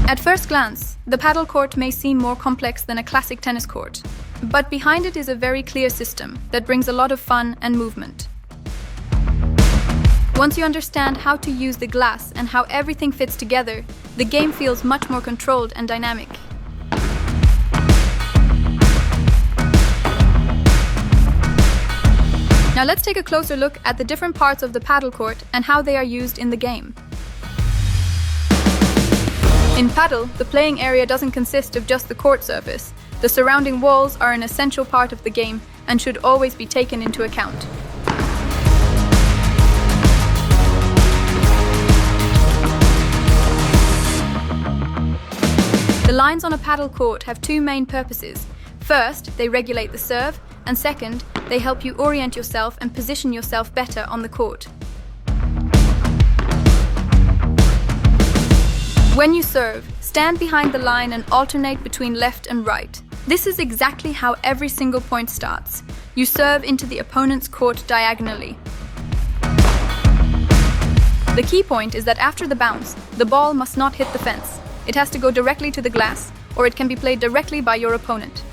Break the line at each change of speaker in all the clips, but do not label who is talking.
At first glance, the paddle court may seem more complex than a classic tennis court, but behind it is a very clear system that brings a lot of fun and movement. Once you understand how to use the glass and how everything fits together, the game feels much more controlled and dynamic. Now let's take a closer look at the different parts of the paddle court and how they are used in the game. In paddle, the playing area doesn't consist of just the court surface. The surrounding walls are an essential part of the game and should always be taken into account. The lines on a paddle court have two main purposes. First, they regulate the serve, and second, they help you orient yourself and position yourself better on the court. When you serve, stand behind the line and alternate between left and right. This is exactly how every single point starts. You serve into the opponent's court diagonally. The key point is that after the bounce, the ball must not hit the fence. It has to go directly to the glass, or it can be played directly by your opponent.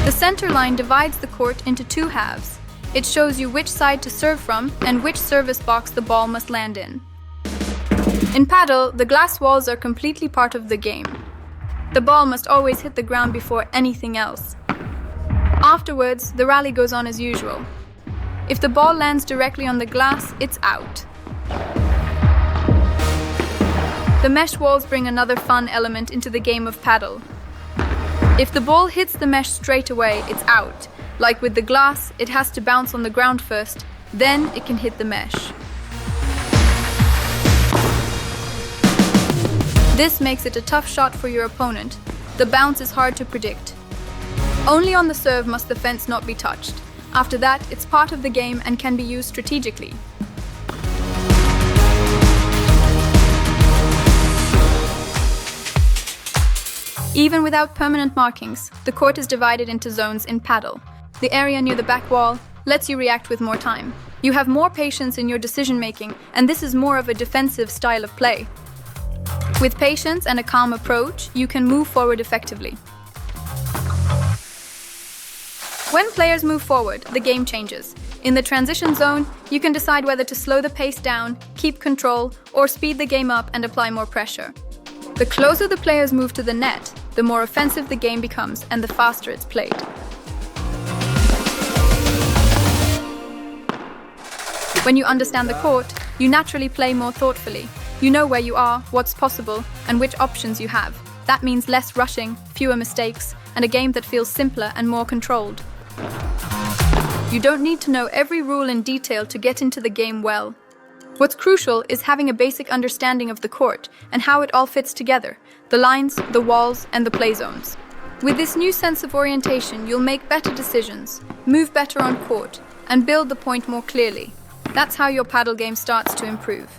The center line divides the court into two halves. It shows you which side to serve from and which service box the ball must land in. In paddle, the glass walls are completely part of the game. The ball must always hit the ground before anything else. Afterwards, the rally goes on as usual. If the ball lands directly on the glass, it's out. The mesh walls bring another fun element into the game of paddle. If the ball hits the mesh straight away, it's out. Like with the glass, it has to bounce on the ground first, then it can hit the mesh. This makes it a tough shot for your opponent. The bounce is hard to predict. Only on the serve must the fence not be touched. After that, it's part of the game and can be used strategically. Even without permanent markings, the court is divided into zones in paddle. The area near the back wall lets you react with more time. You have more patience in your decision-making, and this is more of a defensive style of play. With patience and a calm approach, you can move forward effectively. When players move forward, the game changes. In the transition zone, you can decide whether to slow the pace down, keep control, or speed the game up and apply more pressure. The closer the players move to the net, the more offensive the game becomes and the faster it's played. When you understand the court, you naturally play more thoughtfully. You know where you are, what's possible, and which options you have. That means less rushing, fewer mistakes, and a game that feels simpler and more controlled. You don't need to know every rule in detail to get into the game well. What's crucial is having a basic understanding of the court and how it all fits together, the lines, the walls, and the play zones. With this new sense of orientation, you'll make better decisions, move better on court, and build the point more clearly. That's how your paddle game starts to improve.